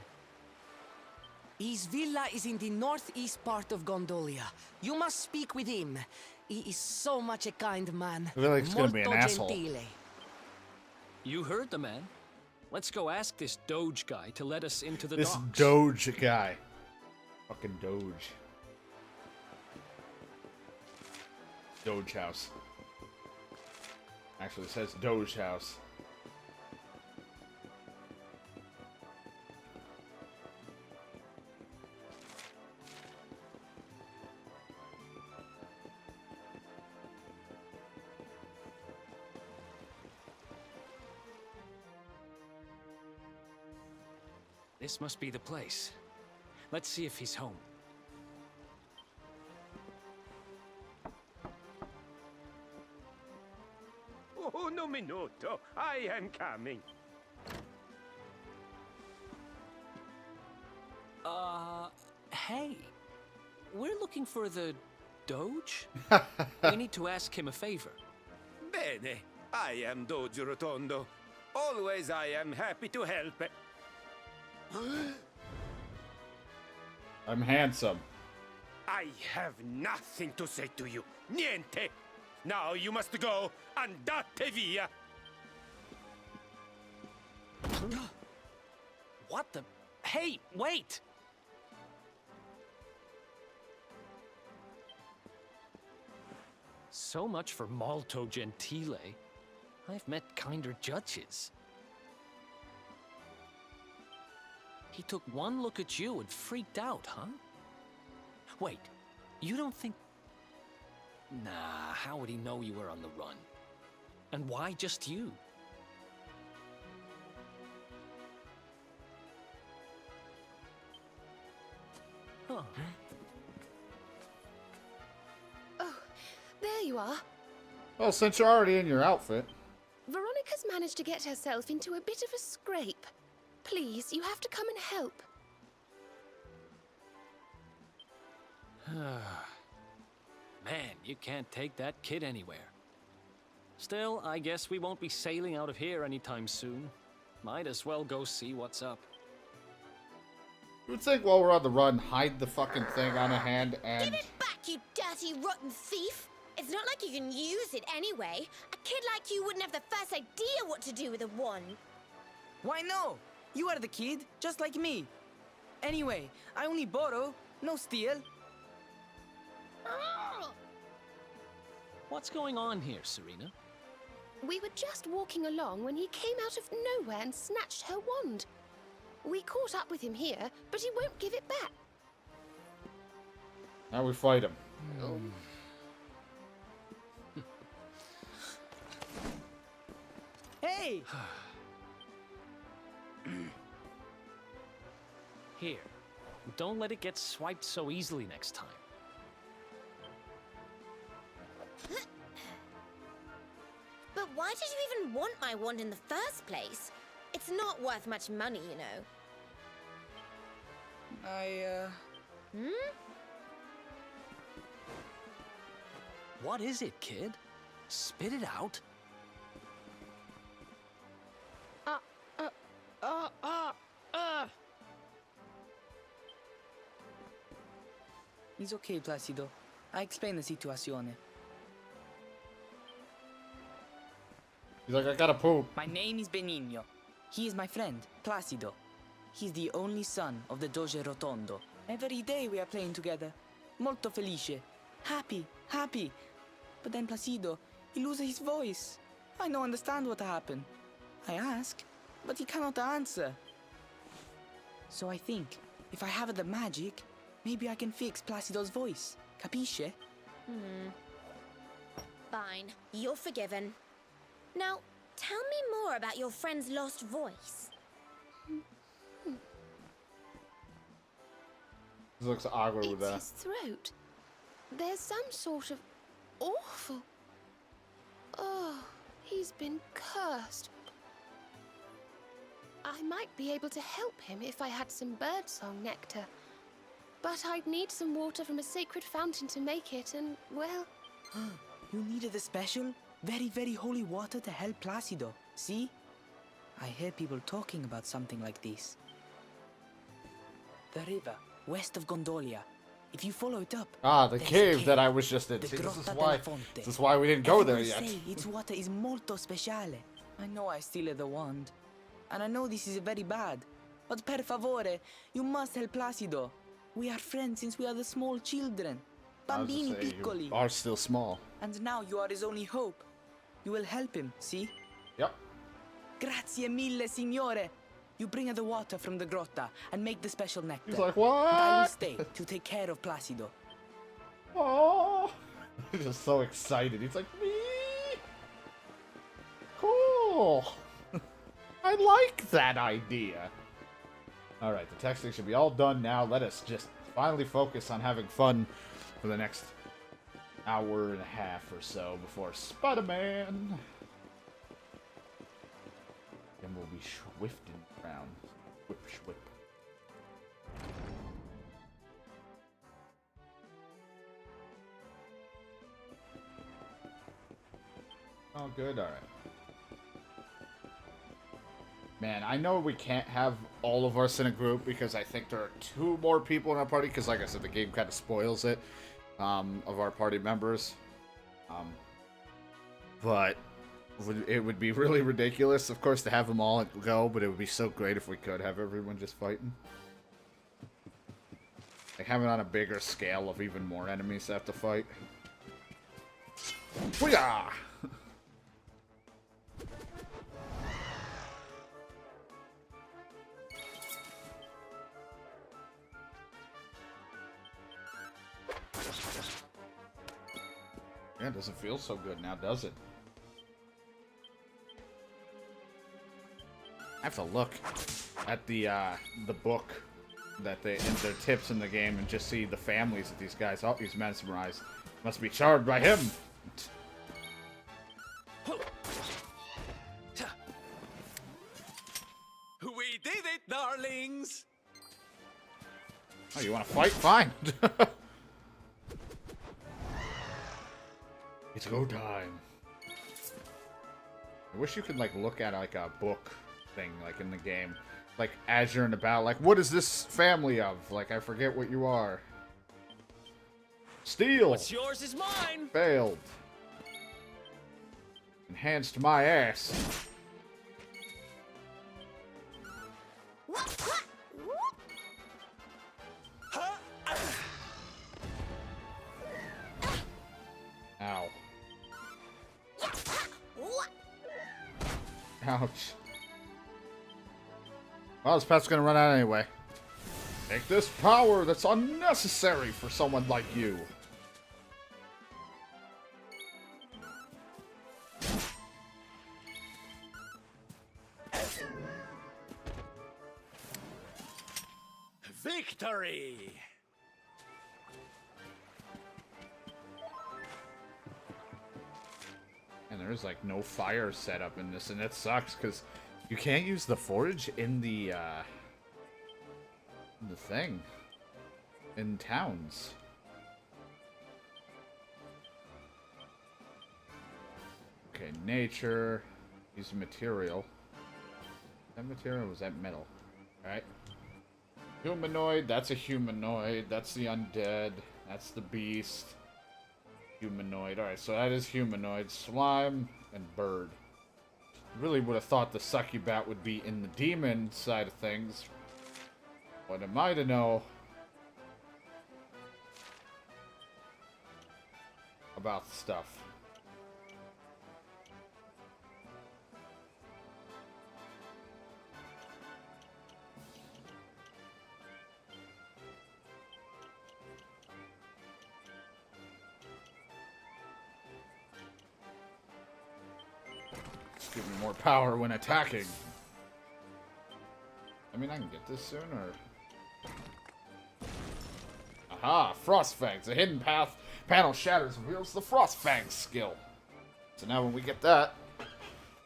His villa is in the northeast part of Gondolia. You must speak with him. He is so much a kind man. I feel like he's gonna be an Molto asshole. gentile. You heard the man. Let's go ask this Doge guy to let us into the This docks. Doge guy. Fucking Doge. Doge house. Actually, it says Doge house. This must be the place. Let's see if he's home. Oh, no minuto. I am coming. Hey. We're looking for the Doge? We need to ask him a favor. Bene. I am Doge Rotondo. Always I am happy to help. I'm handsome. I have nothing to say to you. Niente. Now you must go. Andate via. What the? Hey, wait! So much for Molto Gentile. I've met kinder judges. He took one look at you and freaked out, huh? Wait, you don't think... Nah, how would he know you were on the run? And why just you? Huh. There you are. Well, since you're already in your outfit. Veronica's managed to get herself into a bit of a scrape. Please, you have to come and help. Man, you can't take that kid anywhere. Still, I guess we won't be sailing out of here anytime soon. Might as well go see what's up. You would think while we're on the run, hide the fucking thing on a hand and... Give it back, you dirty, rotten thief! It's not like you can use it anyway. A kid like you wouldn't have the first idea what to do with a wand. Why no? You are the kid, just like me. Anyway, I only borrow, no steal. What's going on here, Serena? We were just walking along when he came out of nowhere and snatched her wand. We caught up with him here, but he won't give it back. Now we fight him. Hey! Here. Don't let it get swiped so easily next time. But why did you even want my wand in the first place? It's not worth much money, you know. What is it, kid? Spit it out. It's okay, Placido. I explain the situation. He's like, I gotta poop. My name is Benigno. He is my friend, Placido. He's the only son of the Doge Rotondo. Every day we are playing together. Molto felice. Happy, happy. But then Placido, he loses his voice. I don't understand what happened. I ask, but he cannot answer. So I think, if I have the magic, maybe I can fix Placido's voice. Capisce? Fine, you're forgiven. Now, tell me more about your friend's lost voice. This looks awkward with It's that. his throat. There's some sort of awful... Oh, he's been cursed. I might be able to help him if I had some birdsong nectar. But I'd need some water from a sacred fountain to make it, and, well... You needed a special, very, very holy water to help Placido. See? I hear people talking about something like this. The river, west of Gondolia. If you follow it up. Ah, the there's a cave that I was just in. The See, Grotta this is why we didn't go there Everyone yet. say its water is molto speciale. I know I steal the wand. And I know this is very bad. But per favore, you must help Placido. We are friends since we are the small children. I was Bambini gonna say, piccoli. you are still small. And now you are his only hope. You will help him, see? Yep. Grazie mille, signore. You bring her the water from the grotta and make the special nectar. He's like, And I will what? stay to take care of Placido. Oh, he's just so excited. He's like, me? Cool. I like that idea. All right, the texting should be all done now. Let us just finally focus on having fun for the next hour and a half or so before Spider-Man. Then we'll be swifting around. Whip, swip. Oh, good. All right. Man, I know we can't have all of us in a group because I think there are 2 more people in our party. Because, like I said, the game kind of spoils it of our party members. But it would be really ridiculous, of course, to have them all go. But it would be so great if we could have everyone just fighting. Like having on a bigger scale of even more enemies to have to fight. Booyah! Yeah, it doesn't feel so good now, does it? I have to look at the book that they and their tips in the game and just see the families of these guys. Oh, he's mesmerized. Must be charmed by him. We did it, darlings! Oh, you want to fight? Fine. It's go time. I wish you could like look at like a book thing like in the game, like as you're in the battle. Like, what is this family of? Like, I forget what you are. Steal. What's yours is mine. Failed. Enhanced my ass. Ow. Ouch. Well, this pet's gonna run out anyway. Take this power that's unnecessary for someone like you. Victory! And there's like no fire setup in this, and it sucks because you can't use the forage in the thing in towns. Okay, nature. Use material. That material was that metal? All right. Humanoid. That's a humanoid. That's the undead. That's the beast. Humanoid. Alright, so that is humanoid. Slime and bird. Really would have thought the succubat would be in the demon side of things. What am I to know about stuff? Give me more power when attacking. I mean, I can get this soon, or... Aha! Frostfangs. The hidden path panel shatters and reveals the Frostfangs skill. So now when we get that,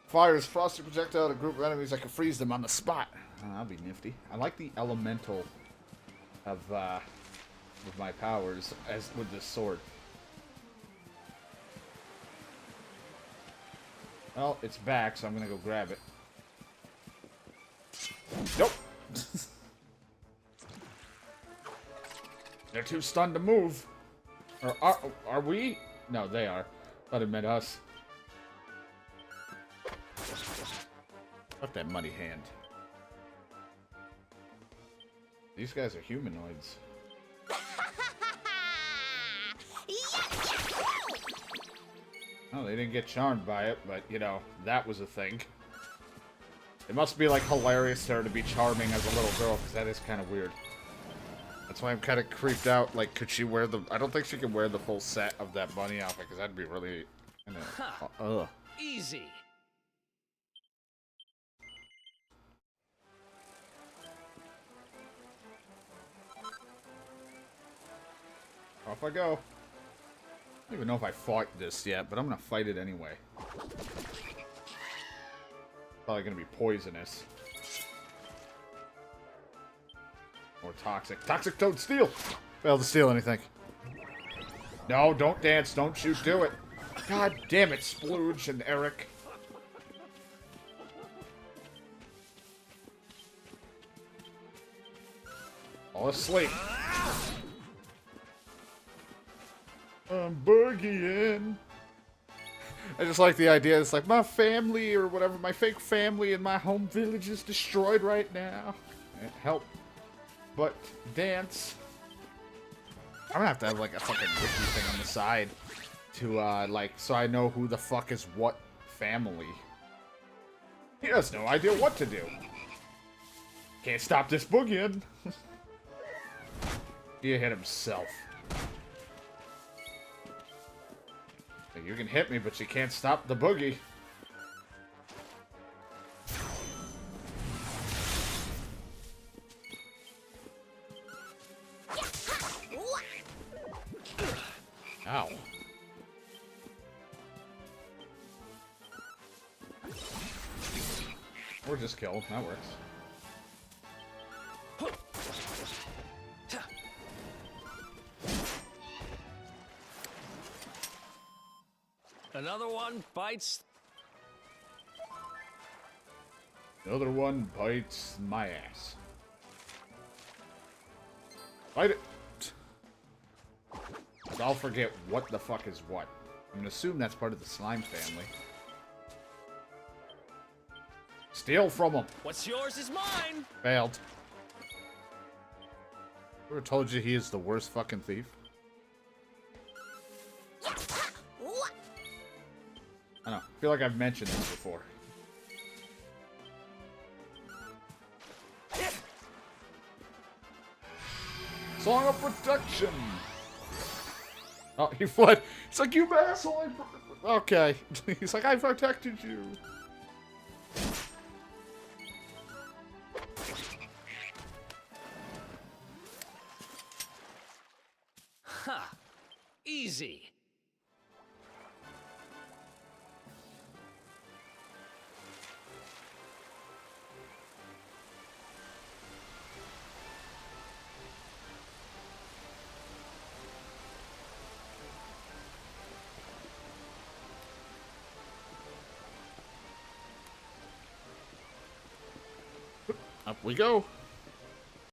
fires frosty projectile at a group of enemies that can freeze them on the spot. Oh, that'll be nifty. I like the elemental of my powers as with this sword. Well, it's back, so I'm gonna go grab it. Nope. they're too stunned to move. Or are we? No, they are. Thought it meant us. Fuck that muddy hand. These guys are humanoids. Oh, they didn't get charmed by it, but, you know, that was a thing. It must be, like, hilarious to her to be charming as a little girl, because that is kind of weird. That's why I'm kind of creeped out. Like, could she wear the... I don't think she can wear the full set of that bunny outfit, because that'd be really... You know, ugh. Easy. Off I go. I don't even know if I fought this yet, but I'm gonna fight it anyway. Probably gonna be poisonous. Or toxic. Toxic Toad, steal! Failed to steal anything. No, don't dance, don't shoot, do it. God damn it, Splooge and Eric. All asleep. I'm boogieing. I just like the idea. It's like my family or whatever, my fake family in my home village is destroyed right now. Help. But dance. I'm gonna have to have like a fucking wiki thing on the side to like so I know who the fuck is what family. He has no idea what to do. Can't stop this boogieing. He hit himself. You can hit me, but you can't stop the boogie. Ow. Or just kill. That works. Another one bites. Another one bites my ass. Bite it. I'll forget what the fuck is what. I'm gonna assume that's part of the slime family. Steal from him. What's yours is mine. Failed. Ever told you he is the worst fucking thief? I don't know. I feel like I've mentioned this before. Song of Protection! Oh, he fled. It's like, you asshole! Okay. He's like, I protected you. Ha! Easy. Up we go.